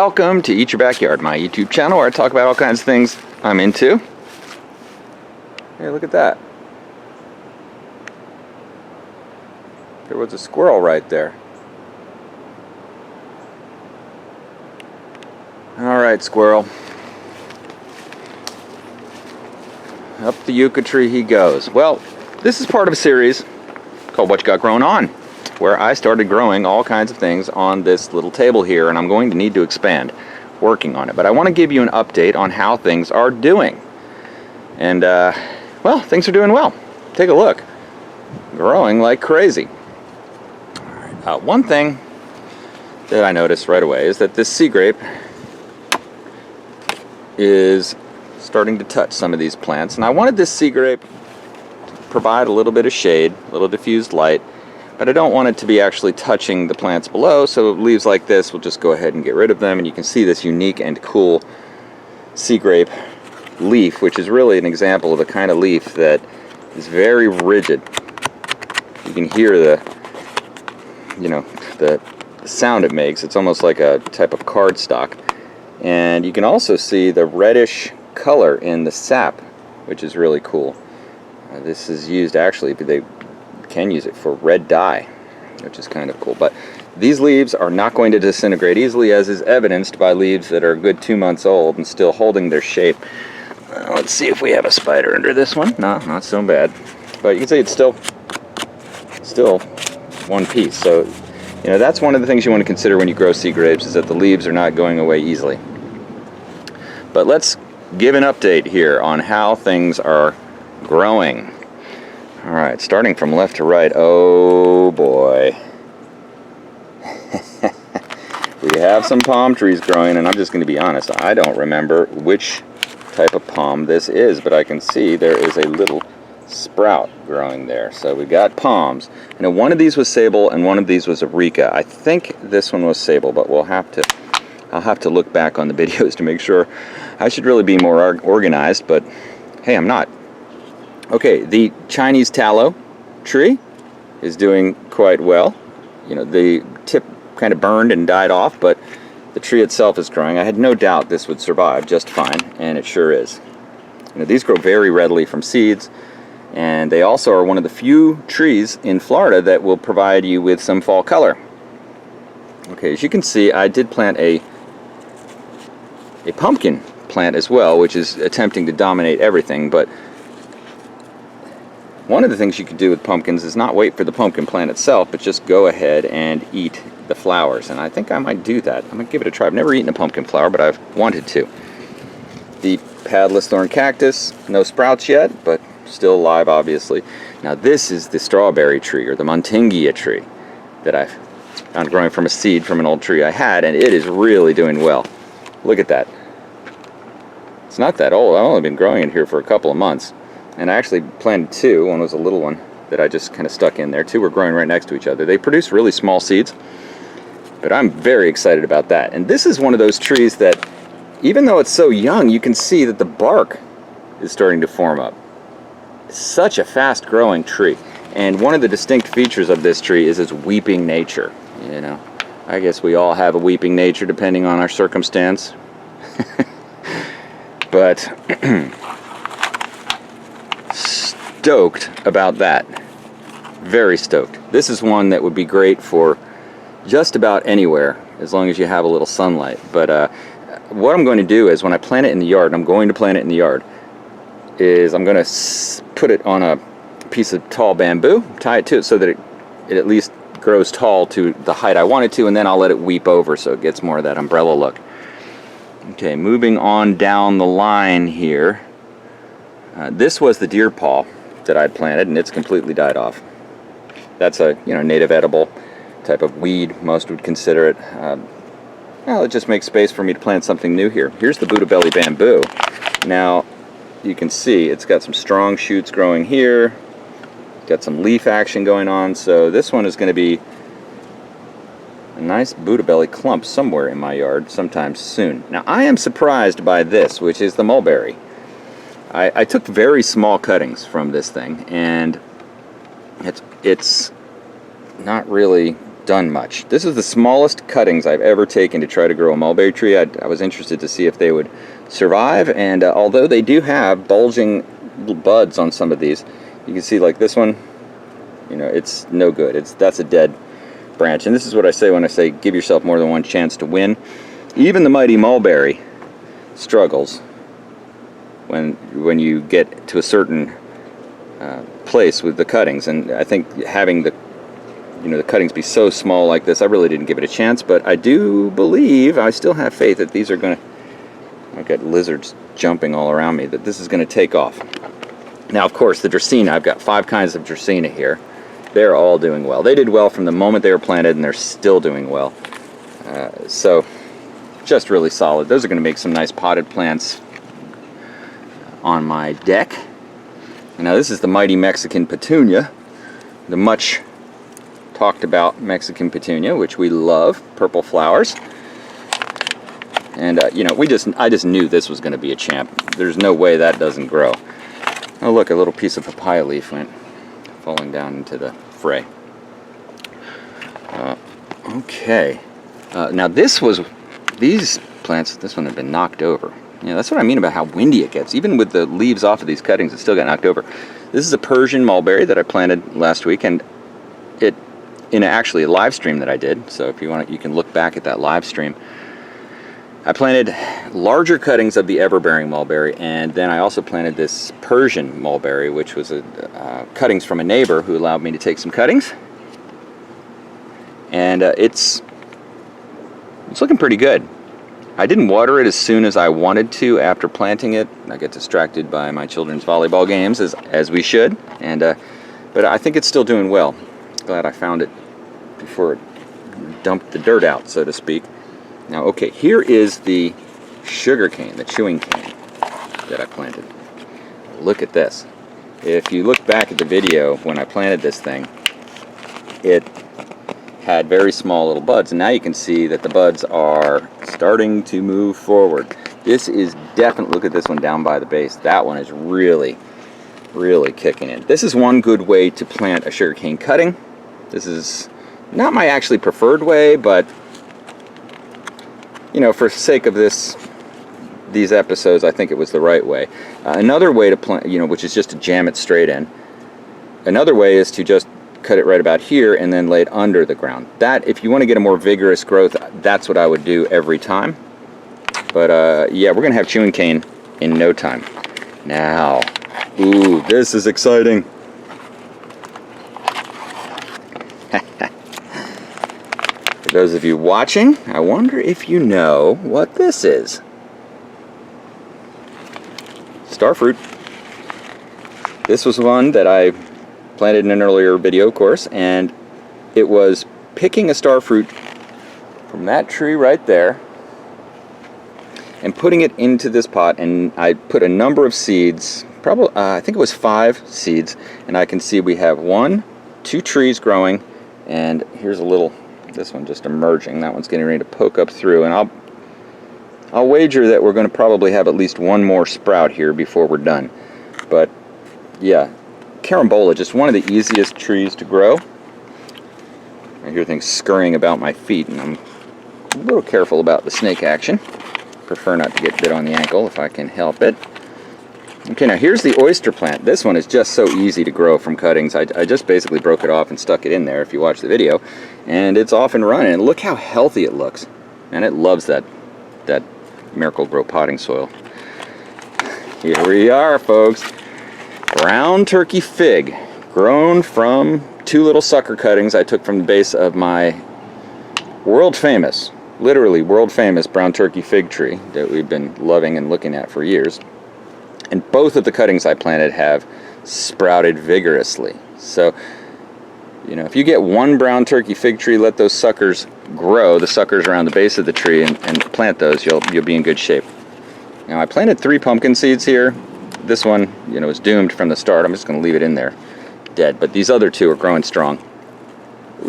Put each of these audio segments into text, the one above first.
welcome to Eat Your Backyard, my YouTube channel where I talk about all kinds of things I'm into. Hey, look at that. There was a squirrel right there. Alright, squirrel. Up the yucca tree he goes. Well, this is part of a series called What You Got Growing On, where I started growing all kinds of things on this little table here, and I'm going to need to expand working on it. But I want to give you an update on how things are doing. And, well, things are doing well. Take a look. Growing like crazy. All right. One thing that I noticed right away is that this sea grape is starting to touch some of these plants. And I wanted this sea grape to provide a little bit of shade, a little diffused light, but I don't want it to be actually touching the plants below, so leaves like this, we'll just go ahead and get rid of them. And you can see this unique and cool sea grape leaf, which is really an example of the kind of leaf that is very rigid. You can hear the sound it makes. It's almost like a type of cardstock. And you can also see the reddish color in the sap, which is really cool. This is used, actually, they can use it for red dye, which is kind of cool. But these leaves are not going to disintegrate easily, as is evidenced by leaves that are a good 2 months old and still holding their shape. Let's see if we have a spider under this one. No, not so bad. But you can see it's still one piece. So, you know, that's one of the things you want to consider when you grow sea grapes, is that the leaves are not going away easily. But let's give an update here on how things are growing. All right, starting from left to right. Oh boy. We have some palm trees growing, and I'm just going to be honest, I don't remember which type of palm this is, but I can see there is a little sprout growing there. So we got palms. You know, one of these was sable and one of these was areca. I think this one was sable, but I'll have to look back on the videos to make sure. I should really be more organized, but hey, I'm not. Okay, the Chinese tallow tree is doing quite well. You know, the tip kind of burned and died off, but the tree itself is growing. I had no doubt this would survive just fine, and it sure is. You know, these grow very readily from seeds, and they also are one of the few trees in Florida that will provide you with some fall color. Okay, as you can see, I did plant a pumpkin plant as well, which is attempting to dominate everything. But one of the things you could do with pumpkins is not wait for the pumpkin plant itself, but just go ahead and eat the flowers. And I think I might do that. I'm going to give it a try. I've never eaten a pumpkin flower, but I've wanted to. The padless thorn cactus, no sprouts yet, but still alive, obviously. Now this is the strawberry tree, or the Montingia tree, that I've found growing from a seed from an old tree I had, and it is really doing well. Look at that. It's not that old. I've only been growing it here for a couple of months. And I actually planted two. One was a little one that I just kind of stuck in there. Two were growing right next to each other. They produce really small seeds, but I'm very excited about that. And this is one of those trees that, even though it's so young, you can see that the bark is starting to form up. It's such a fast-growing tree. And one of the distinct features of this tree is its weeping nature. You know, I guess we all have a weeping nature depending on our circumstance. But stoked about that. Very stoked. This is one that would be great for just about anywhere, as long as you have a little sunlight. But what I'm going to do is, when I plant it in the yard, and I'm going to plant it in the yard, is I'm going to put it on a piece of tall bamboo, tie it to it so that it at least grows tall to the height I want it to, and then I'll let it weep over so it gets more of that umbrella look. Okay, moving on down the line here. This was the deer paw that I'd planted, and it's completely died off. That's a native edible type of weed, most would consider it. Well, it just makes space for me to plant something new here. Here's the Buddha belly bamboo. Now, you can see it's got some strong shoots growing here. Got some leaf action going on, so this one is going to be a nice Buddha belly clump somewhere in my yard sometime soon. Now, I am surprised by this, which is the mulberry. I took very small cuttings from this thing, and it's not really done much. This is the smallest cuttings I've ever taken to try to grow a mulberry tree. I was interested to see if they would survive, and although they do have bulging buds on some of these, you can see like this one, you know, it's no good. That's a dead branch. And this is what I say when I say give yourself more than one chance to win. Even the mighty mulberry struggles when you get to a certain place with the cuttings, and I think having the cuttings be so small like this, I really didn't give it a chance, but I do believe, I still have faith that these are going to, I've got lizards jumping all around me, that this is going to take off. Now, of course, the Dracaena, I've got 5 kinds of Dracaena here. They're all doing well. They did well from the moment they were planted, and they're still doing well. So, just really solid. Those are going to make some nice potted plants on my deck. Now, this is the mighty Mexican petunia, the much talked about Mexican petunia, which we love, purple flowers. And you know, I just knew this was going to be a champ. There's no way that doesn't grow. Oh look, a little piece of papaya leaf went falling down into the fray. Okay, now these plants, this one had been knocked over. Yeah, that's what I mean about how windy it gets. Even with the leaves off of these cuttings, it still got knocked over. This is a Persian mulberry that I planted last week, and it in actually a live stream that I did. So if you want, you can look back at that live stream. I planted larger cuttings of the ever-bearing mulberry, and then I also planted this Persian mulberry, which was cuttings from a neighbor who allowed me to take some cuttings. And it's looking pretty good. I didn't water it as soon as I wanted to after planting it. I get distracted by my children's volleyball games, as we should. And but I think it's still doing well. Glad I found it before it dumped the dirt out, so to speak. Now, okay, here is the sugar cane, the chewing cane that I planted. Look at this. If you look back at the video when I planted this thing, it had very small little buds, and now you can see that the buds are starting to move forward. This is definitely, look at this one down by the base. That one is really, really kicking in. This is one good way to plant a sugarcane cutting. This is not my actually preferred way, but you know, for sake of these episodes, I think it was the right way. Another way to plant, you know, which is just to jam it straight in. Another way is to just cut it right about here and then lay it under the ground. That, if you want to get a more vigorous growth, that's what I would do every time. But yeah, we're gonna have chewing cane in no time. Now, ooh, this is exciting. For those of you watching, I wonder if you know what this is. Starfruit. This was one that I planted in an earlier video, of course, and it was picking a starfruit from that tree right there and putting it into this pot, and I put a number of seeds, probably I think it was 5 seeds, and I can see we have 1, 2 trees growing, and here's a little, this one just emerging. That one's getting ready to poke up through, and I'll wager that we're going to probably have at least 1 more sprout here before we're done. But yeah, carambola, just one of the easiest trees to grow. I hear things scurrying about my feet, and I'm a little careful about the snake action. Prefer not to get bit on the ankle if I can help it. Okay, now here's the oyster plant. This one is just so easy to grow from cuttings. I just basically broke it off and stuck it in there if you watch the video, and it's off and running. And look how healthy it looks. And it loves that Miracle-Gro potting soil. Here we are, folks. Brown turkey fig, grown from 2 little sucker cuttings I took from the base of my world famous, literally world famous brown turkey fig tree that we've been loving and looking at for years. And both of the cuttings I planted have sprouted vigorously. So, you know, if you get 1 brown turkey fig tree, let those suckers grow, the suckers around the base of the tree, and plant those, you'll be in good shape. Now, I planted 3 pumpkin seeds here. This one, you know, is doomed from the start. I'm just going to leave it in there dead. But these other 2 are growing strong.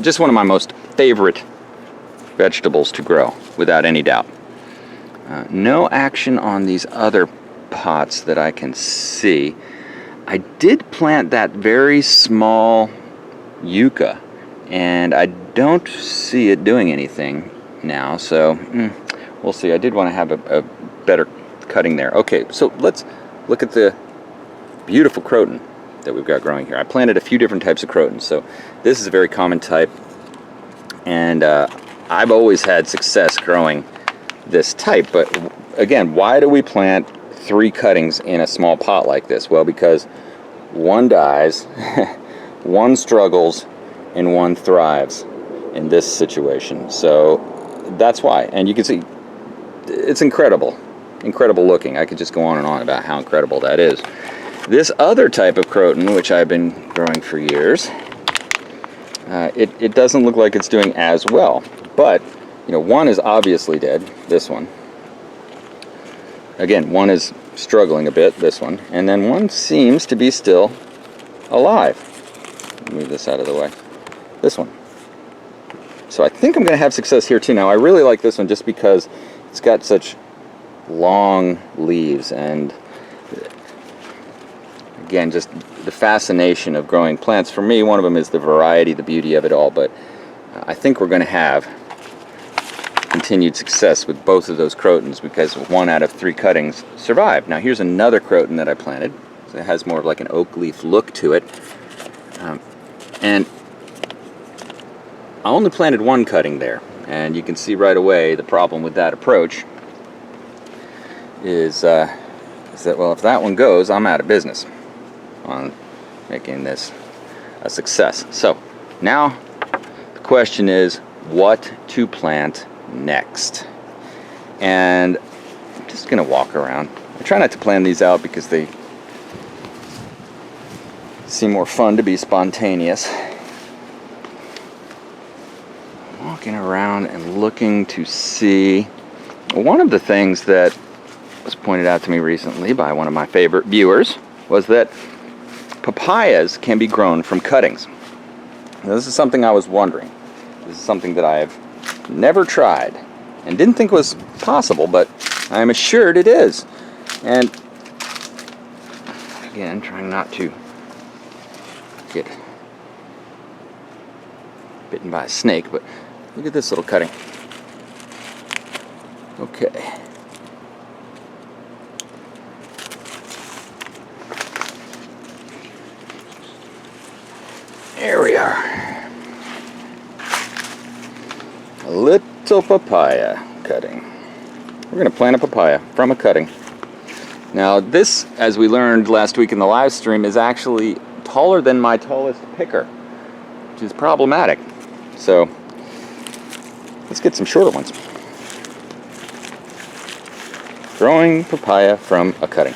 Just one of my most favorite vegetables to grow, without any doubt. No action on these other pots that I can see. I did plant that very small yucca, and I don't see it doing anything now, so we'll see. I did want to have a better cutting there. Okay, so let's look at the beautiful croton that we've got growing here. I planted a few different types of crotons, so this is a very common type, and I've always had success growing this type. But again, why do we plant 3 cuttings in a small pot like this? Well, because one dies, one struggles, and one thrives in this situation. So that's why. And you can see it's incredible looking. I could just go on and on about how incredible that is. This other type of croton, which I've been growing for years, it doesn't look like it's doing as well. But you know, one is obviously dead, this one. Again, one is struggling a bit, this one, and then one seems to be still alive. Move this out of the way. This one. So I think I'm going to have success here too. Now I really like this one just because it's got such long leaves, and again, just the fascination of growing plants. For me, one of them is the variety, the beauty of it all, but I think we're going to have continued success with both of those crotons because 1 out of 3 cuttings survived. Now here's another croton that I planted. So it has more of like an oak leaf look to it, and I only planted 1 cutting there, and you can see right away the problem with that approach is that, well, if that one goes, I'm out of business on making this a success. So now the question is what to plant next. And I'm just gonna walk around. I try not to plan these out because they seem more fun to be spontaneous. Walking around and looking to see. One of the things that was pointed out to me recently by one of my favorite viewers was that papayas can be grown from cuttings. Now, this is something I was wondering. This is something that I have never tried and didn't think was possible, but I am assured it is. And again, trying not to get bitten by a snake, but look at this little cutting. Okay. There we are. A little papaya cutting. We're going to plant a papaya from a cutting. Now this, as we learned last week in the live stream, is actually taller than my tallest picker, which is problematic. So let's get some shorter ones. Growing papaya from a cutting.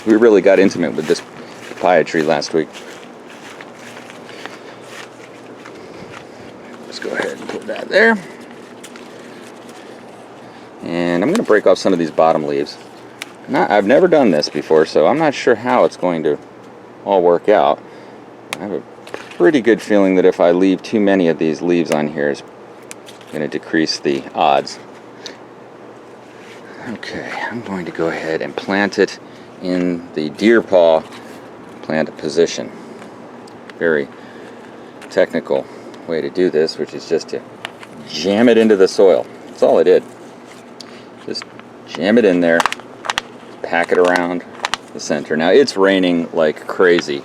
We really got intimate with this papaya tree last week. Let's go ahead and put that there. And I'm going to break off some of these bottom leaves. I've never done this before, so I'm not sure how it's going to all work out. I have a pretty good feeling that if I leave too many of these leaves on here, it's going to decrease the odds. Okay, I'm going to go ahead and plant it in the deer paw plant position. Very technical way to do this, which is just to jam it into the soil. That's all I did. Just jam it in there, pack it around the center. Now it's raining like crazy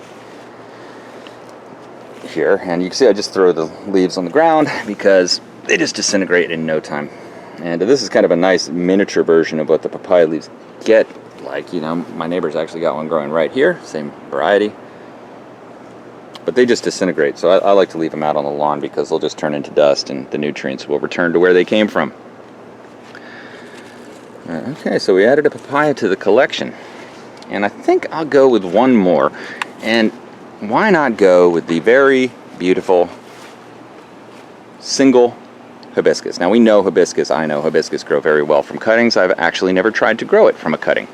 here, and you can see I just throw the leaves on the ground because they just disintegrate in no time. And this is kind of a nice miniature version of what the papaya leaves get like. You know, my neighbor's actually got one growing right here, same variety, but they just disintegrate. So I like to leave them out on the lawn because they'll just turn into dust and the nutrients will return to where they came from. Okay, so we added a papaya to the collection, and I think I'll go with one more. And why not go with the very beautiful single hibiscus? Now we know hibiscus, I know hibiscus grow very well from cuttings. I've actually never tried to grow it from a cutting.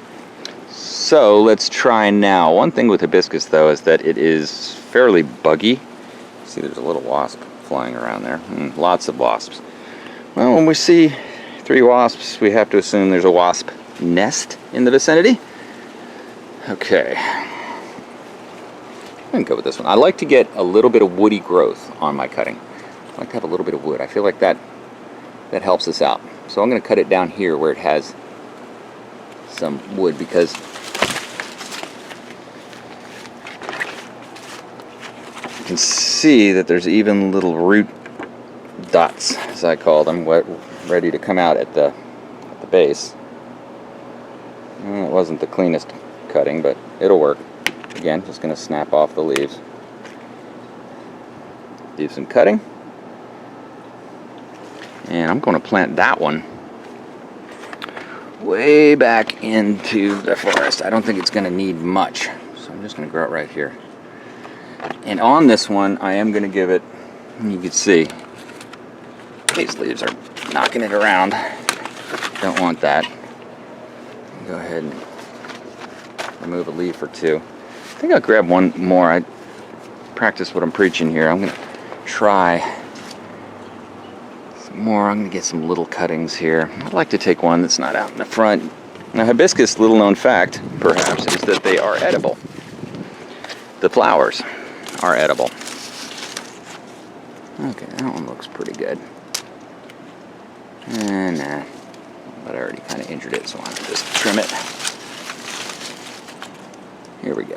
So let's try now. One thing with hibiscus though is that it is fairly buggy. See, there's a little wasp flying around there. Lots of wasps. Well, when we see 3 wasps, we have to assume there's a wasp nest in the vicinity. Okay. I'm going to go with this one. I like to get a little bit of woody growth on my cutting. I like to have a little bit of wood. I feel like that helps us out. So I'm going to cut it down here where it has some wood, because you can see that there's even little root dots, as I call them, ready to come out at the base. It wasn't the cleanest cutting, but it'll work. Again, just going to snap off the leaves. Do some cutting. And I'm going to plant that one way back into the forest. I don't think it's going to need much, so I'm just going to grow it right here. And on this one, I am going to give it, you can see, these leaves are knocking it around. Don't want that. Go ahead and remove a leaf or two. I think I'll grab one more. I practice what I'm preaching here. I'm going to try some more. I'm going to get some little cuttings here. I'd like to take one that's not out in the front. Now, hibiscus, little known fact, perhaps, is that they are edible. The flowers are edible. Okay, that one looks pretty good. Nah, but I already kind of injured it, so I'll just trim it. Here we go.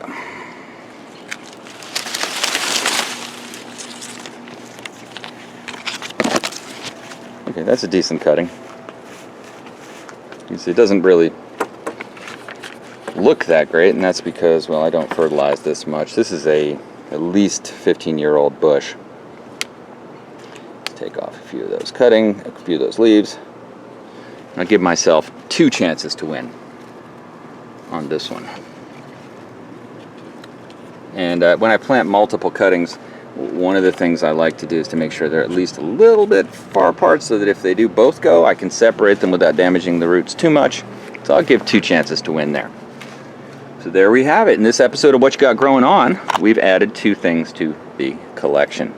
Okay, that's a decent cutting. You see, it doesn't really look that great, and that's because, well, I don't fertilize this much. This is at least 15-year-old bush. Let's take off a few of those cutting, a few of those leaves. I'll give myself 2 chances to win on this one. And when I plant multiple cuttings, one of the things I like to do is to make sure they're at least a little bit far apart, so that if they do both go, I can separate them without damaging the roots too much. So I'll give 2 chances to win there. So there we have it. In this episode of What You Got Growing On, we've added 2 things to the collection,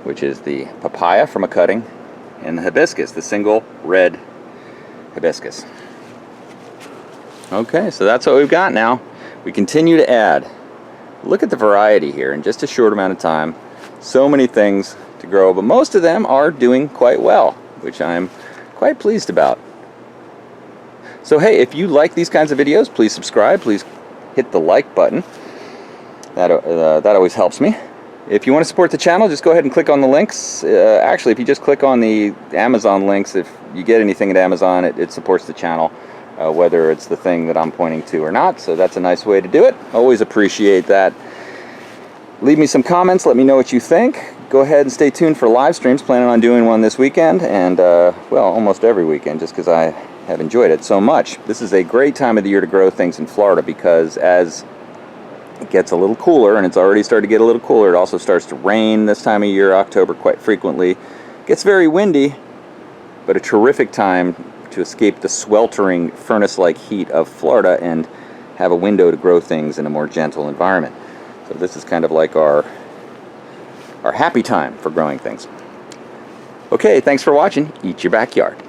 which is the papaya from a cutting and the hibiscus, the single red hibiscus. Okay, so that's what we've got now. We continue to add. Look at the variety here in just a short amount of time. So many things to grow, but most of them are doing quite well, which I'm quite pleased about. So hey, if you like these kinds of videos, please subscribe. Please hit the like button. That always helps me. If you want to support the channel, just go ahead and click on the links. Actually, if you just click on the Amazon links, if you get anything at Amazon, it supports the channel, whether it's the thing that I'm pointing to or not. So that's a nice way to do it. Always appreciate that. Leave me some comments. Let me know what you think. Go ahead and stay tuned for live streams. Planning on doing one this weekend, and well, almost every weekend, just because I have enjoyed it so much. This is a great time of the year to grow things in Florida, because as it gets a little cooler, and it's already started to get a little cooler, it also starts to rain this time of year, October, quite frequently. It gets very windy, but a terrific time to escape the sweltering furnace-like heat of Florida and have a window to grow things in a more gentle environment. So this is kind of like our happy time for growing things. Okay, thanks for watching. Eat your backyard.